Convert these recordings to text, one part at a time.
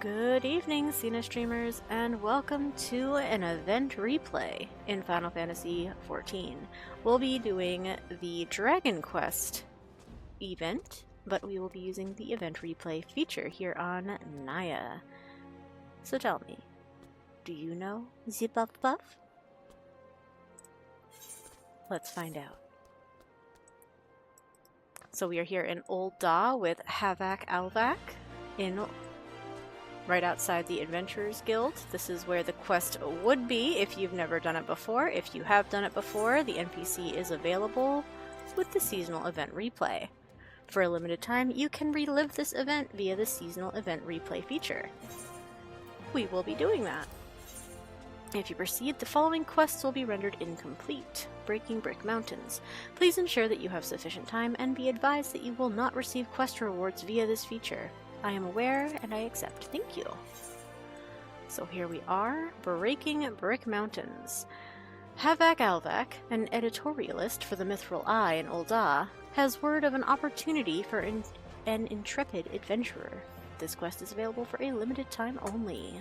Good evening, Cena streamers, and welcome to an event replay in Final Fantasy XIV. We'll be doing the Dragon Quest event, but we will be using the event replay feature here on Naya. So tell me, do you know the Buff Buff? Let's find out. So we are here in Ul'dah with Havak Alvak right outside the Adventurers Guild. This is where the quest would be if you've never done it before. If you have done it before, the NPC is available with the seasonal event replay. For a limited time, you can relive this event via the seasonal event replay feature. We will be doing that. If you proceed, the following quests will be rendered incomplete. Breaking Brick Mountains. Please ensure that you have sufficient time and be advised that you will not receive quest rewards via this feature. I am aware and I accept. Thank you. So here we are, Breaking Brick Mountains. Havak Alvak, an editorialist for the Mythril Eye in Ul'dah, has word of an opportunity for an intrepid adventurer. This quest is available for a limited time only.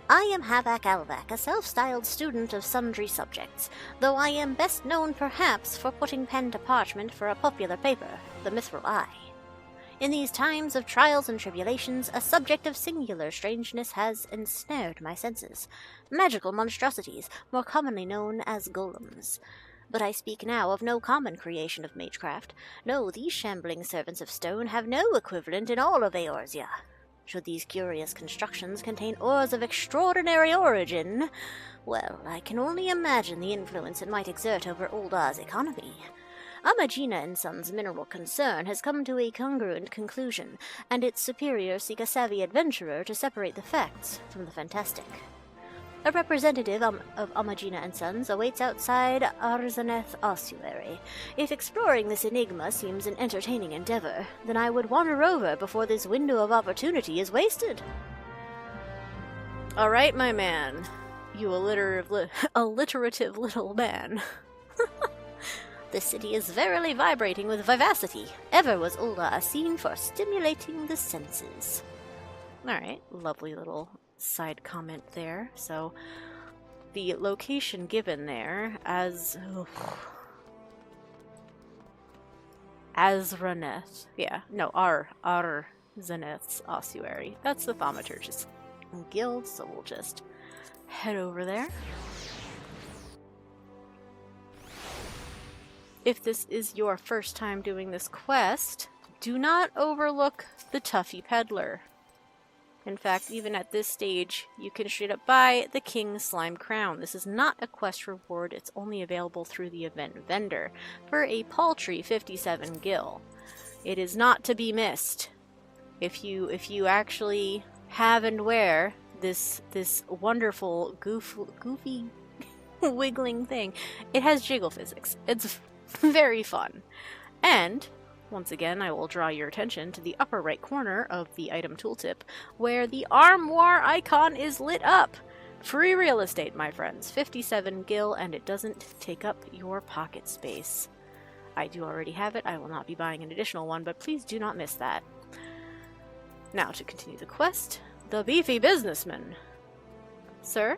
I am Havak Alvak, a self-styled student of sundry subjects, though I am best known perhaps for putting pen to parchment for a popular paper, the Mythril Eye. In these times of trials and tribulations, a subject of singular strangeness has ensnared my senses. Magical monstrosities, more commonly known as golems. But I speak now of no common creation of magecraft. No, these shambling servants of stone have no equivalent in all of Eorzea. Should these curious constructions contain ores of extraordinary origin, well, I can only imagine the influence it might exert over Ul'dah's economy. Amajina Sons' mineral concern has come to a congruent conclusion, and its superiors seek a savvy adventurer to separate the facts from the fantastic. A representative of Amajina Sons awaits outside Arzaneth ossuary. If exploring this enigma seems an entertaining endeavor, then I would wander over before this window of opportunity is wasted. Alright, my man. You alliterative little man. The city is verily vibrating with vivacity. Ever was Ul'dah a scene for stimulating the senses. Alright, lovely little side comment there. So, the location given there as Azraneth. Yeah, no, Arzaneth's ossuary. That's the Thaumaturge's guild, so we'll just head over there. If this is your first time doing this quest, do not overlook the Tuffy Peddler. In fact, even at this stage, you can straight up buy the King's Slime Crown. This is not a quest reward, it's only available through the event vendor for a paltry 57 gil. It is not to be missed. If you actually have and wear this wonderful goofy wiggling thing, it has jiggle physics. It's very fun. And once again, I will draw your attention to the upper right corner of the item tooltip, where the armoire icon is lit up. Free real estate, my friends. 57 gil, and it doesn't take up your pocket space. I do already have it. I will not be buying an additional one, but please do not miss that. Now, to continue the quest, the beefy businessman. Sir,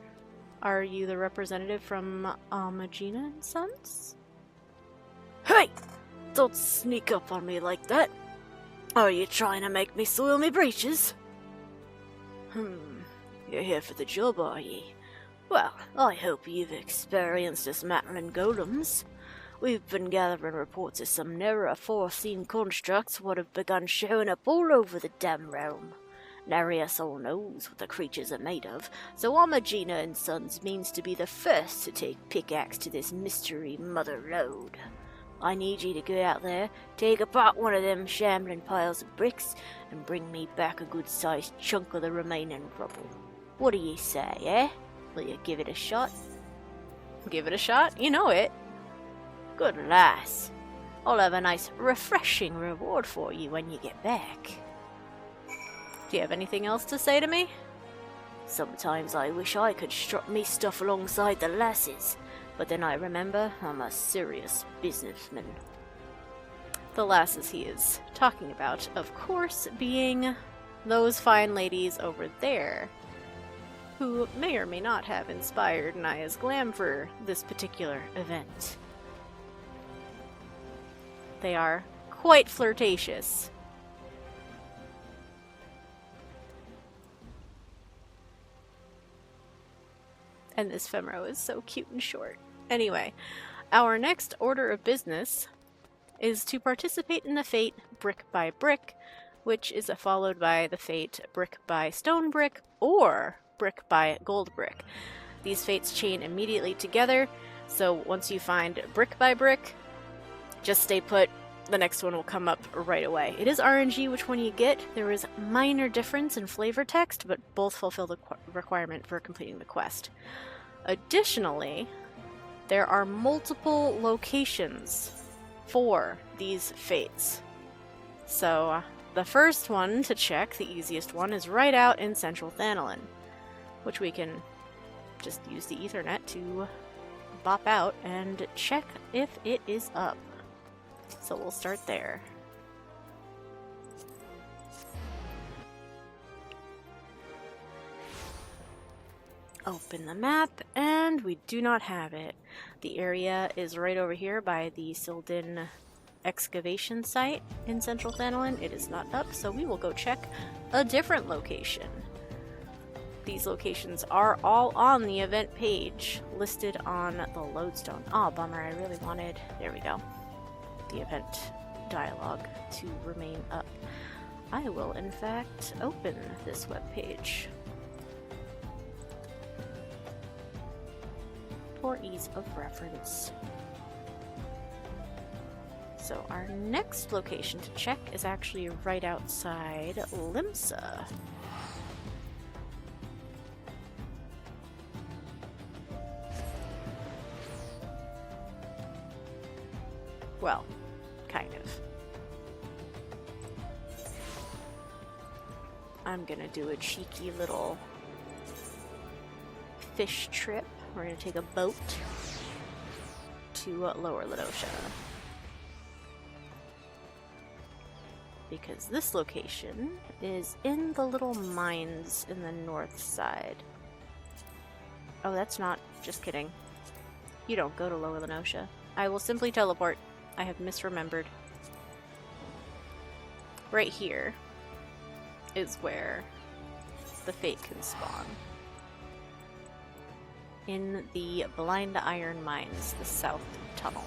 are you the representative from Amajina Sons? Hey! Don't sneak up on me like that. Are you trying to make me soil me breeches? You're here for the job, are ye? Well, I hope you've experienced dismantling golems. We've been gathering reports of some never foreseen constructs what have begun showing up all over the damn realm. Nary us all knows what the creatures are made of, so Amajina Sons means to be the first to take pickaxe to this mystery motherlode. I need you to go out there, take apart one of them shambling piles of bricks, and bring me back a good-sized chunk of the remaining rubble. What do you say, eh? Will you give it a shot? Give it a shot? You know it. Good lass. I'll have a nice, refreshing reward for you when you get back. Do you have anything else to say to me? Sometimes I wish I could strut me stuff alongside the lasses. But then I remember I'm a serious businessman. The lasses he is talking about, of course, being those fine ladies over there, who may or may not have inspired Naya's glam for this particular event. They are quite flirtatious. And this Femro is so cute and short. Anyway, our next order of business is to participate in the fate Brick by Brick, which is followed by the fate Brick by Stone Brick or Brick by Gold Brick. These fates chain immediately together, so once you find Brick by Brick, just stay put. The next one will come up right away. It is RNG which one you get. There is minor difference in flavor text, but both fulfill the requirement for completing the quest. Additionally, there are multiple locations for these fates. So, the first one to check, the easiest one, is right out in Central Thanalin, which we can just use the Ethernet to bop out and check if it is up. So we'll start there. Open the map, and we do not have it. The area is right over here by the Sildin excavation site in Central Thanalin. It is not up, so we will go check a different location. These locations are all on the event page, listed on the lodestone. Aw, bummer, I really wanted... There we go. The event dialogue to remain up. I will, in fact, open this webpage for ease of reference. So our next location to check is actually right outside Limsa. Well, kind of. I'm gonna do a cheeky little fish trip. We're gonna take a boat to Lower Lenosha. Because this location is in the little mines in the north side. Oh, that's not... Just kidding. You don't go to Lower Lenosha. I will simply teleport. I have misremembered. Right here is where the fate can spawn. In the Blind Iron Mines, the south tunnel.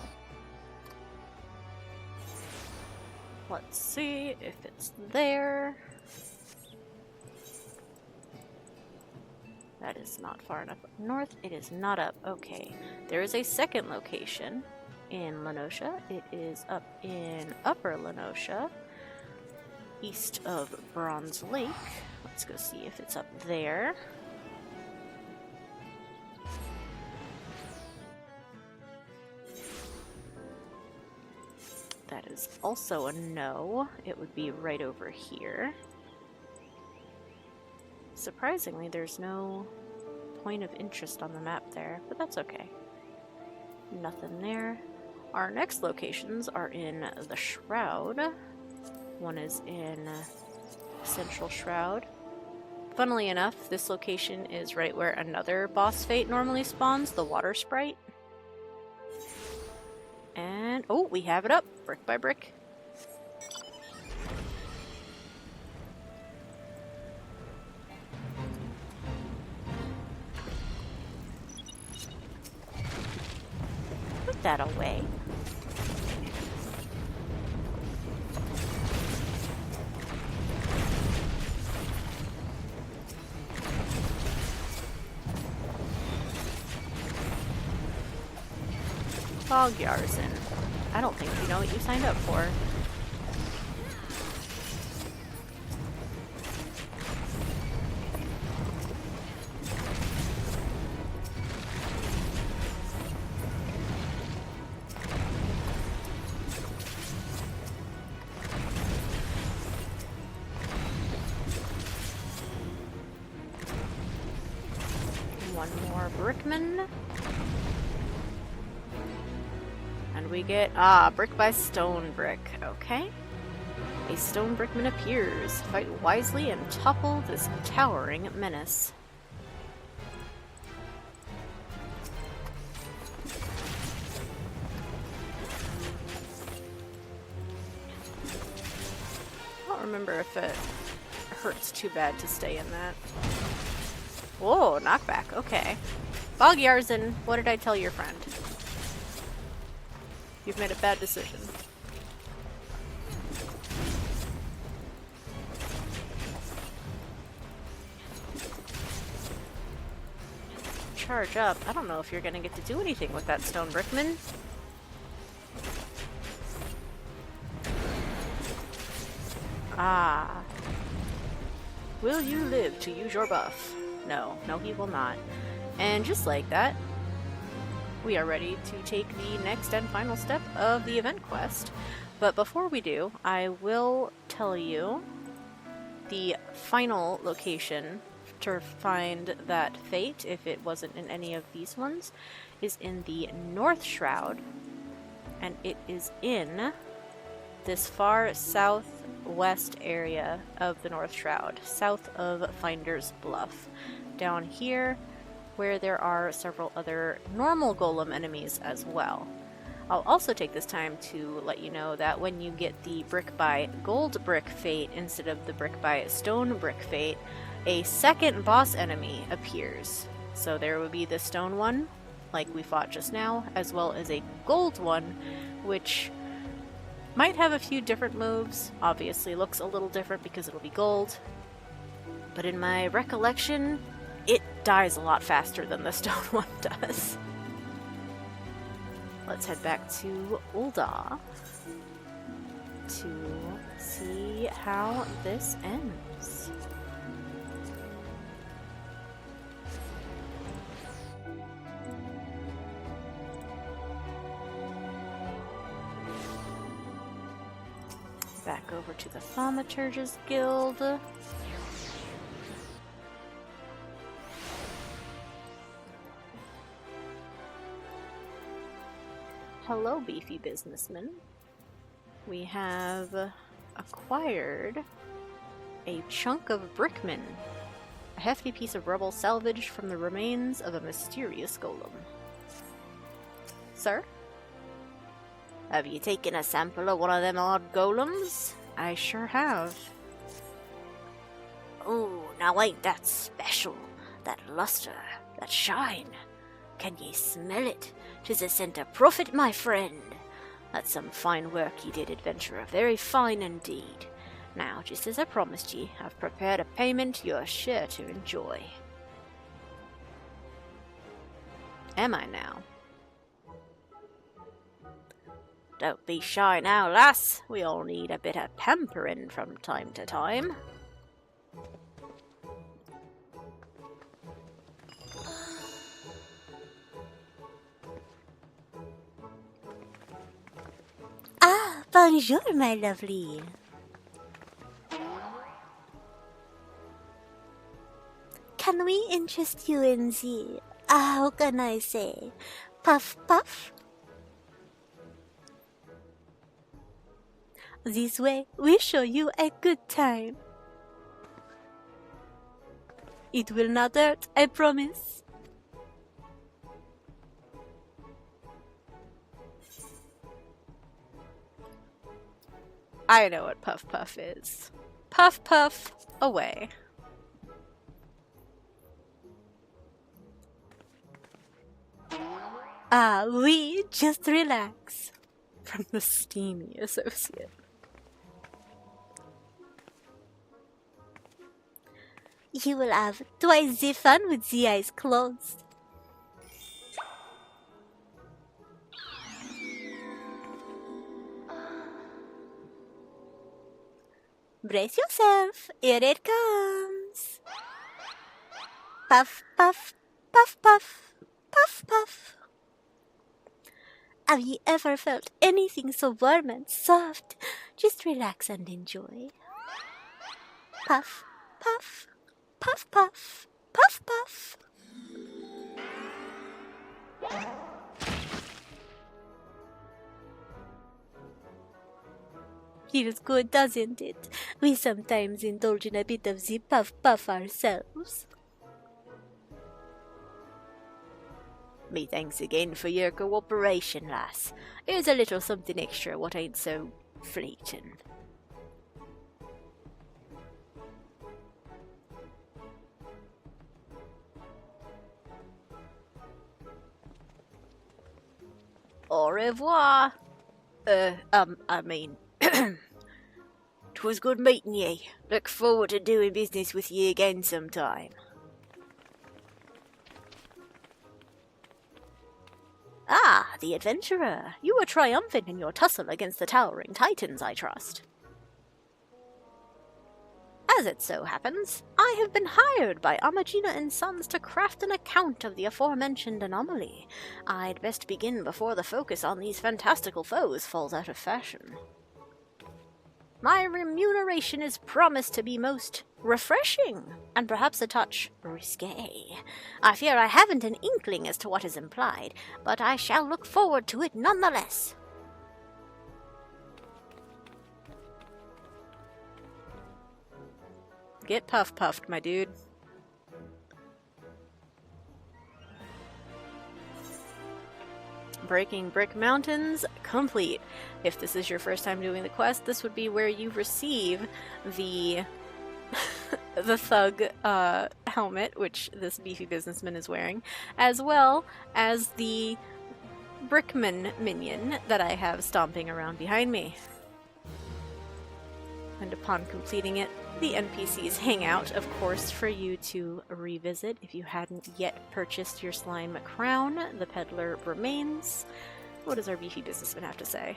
Let's see if it's there. That is not far enough up north. It is not up. Okay. There is a second location in Lenosha. It is up in Upper Lenosha, east of Bronze Lake. Let's go see if it's up there. That is also a no. It would be right over here. Surprisingly, there's no point of interest on the map there, but that's okay. Nothing there. Our next locations are in the Shroud. One is in Central Shroud. Funnily enough, this location is right where another boss fate normally spawns, the Water Sprite. And, oh, we have it up, brick by brick. Put that away. Fog Yarzen. I don't think you know what you signed up for. One more Brickman. And we get, brick by stone brick, okay. A stone brickman appears. Fight wisely and topple this towering menace. I don't remember if it hurts too bad to stay in that. Whoa, knockback. Okay. Bog Yarzin, what did I tell your friend? You've made a bad decision. Charge up. I don't know if you're gonna get to do anything with that stone brickman. Ah. Will you live to use your buff? No, no he will not. And just like that, we are ready to take the next and final step of the event quest. But before we do, I will tell you the final location to find that fate, if it wasn't in any of these ones, is in the North Shroud, and it is in this far southwest area of the North Shroud, south of Finder's Bluff. Down here, where there are several other normal golem enemies as well. I'll also take this time to let you know that when you get the brick by gold brick fate instead of the brick by stone brick fate, a second boss enemy appears. So there will be the stone one, like we fought just now, as well as a gold one, which might have a few different moves. Obviously looks a little different because it'll be gold. But in my recollection, it dies a lot faster than the stone one does. Let's head back to Ul'dah to see how this ends. Back over to the Thaumaturge's Guild. Hello, beefy businessman. We have acquired a chunk of brickman, a hefty piece of rubble salvaged from the remains of a mysterious golem. Sir? Have you taken a sample of one of them odd golems? I sure have. Oh, now ain't that special? That luster, that shine. Can ye smell it? 'Tis a scent of profit, my friend. That's some fine work ye did, adventurer, very fine indeed. Now, just as I promised ye, I've prepared a payment you're sure to enjoy. Am I now? Don't be shy now, lass. We all need a bit of pampering from time to time. Ah, bonjour, my lovely. Can we interest you in the, how can I say, puff puff? This way, we show you a good time. It will not hurt, I promise. I know what Puff Puff is. Puff Puff, away. Ah, oui, just relax. From the steamy associate. You will have twice the fun with the eyes closed. Brace yourself, here it comes. Puff, puff, puff, puff, puff, puff. Have you ever felt anything so warm and soft? Just relax and enjoy. Puff, puff, puff, puff, puff, puff. feels good, doesn't it? We sometimes indulge in a bit of the puff ourselves. Me thanks again for your cooperation, lass. Here's a little something extra what ain't so fleeting. Au revoir. I mean, 'twas good meeting ye. Look forward to doing business with ye again sometime. Ah, the adventurer. You were triumphant in your tussle against the towering titans, I trust. As it so happens, I have been hired by Amajina Sons to craft an account of the aforementioned anomaly. I'd best begin before the focus on these fantastical foes falls out of fashion. My remuneration is promised to be most refreshing, and perhaps a touch risque. I fear I haven't an inkling as to what is implied, but I shall look forward to it nonetheless. Get puffed, my dude. Breaking Brick Mountains complete. If this is your first time doing the quest, this would be where you receive the the thug helmet, which this beefy businessman is wearing, as well as the Brickman minion that I have stomping around behind me. And upon completing it, the NPCs hang out, of course, for you to revisit. If you hadn't yet purchased your slime crown, the peddler remains. What does our beefy businessman have to say?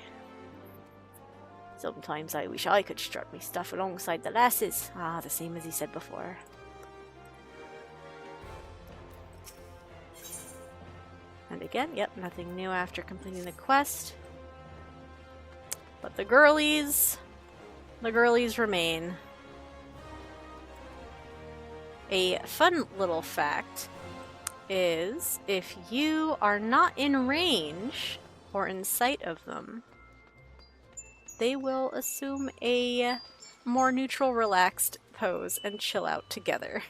Sometimes I wish I could strut me stuff alongside the lasses. Ah, the same as he said before. And again, yep, nothing new after completing the quest. But the girlies remain. A fun little fact is if you are not in range or in sight of them, they will assume a more neutral, relaxed pose and chill out together.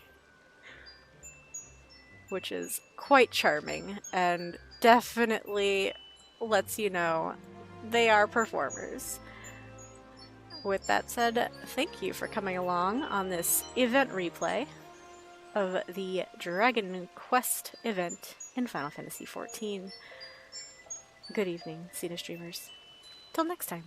Which is quite charming and definitely lets you know they are performers. With that said, thank you for coming along on this event replay of the Dragon Quest event in Final Fantasy XIV. Good evening, Cena streamers. Till next time.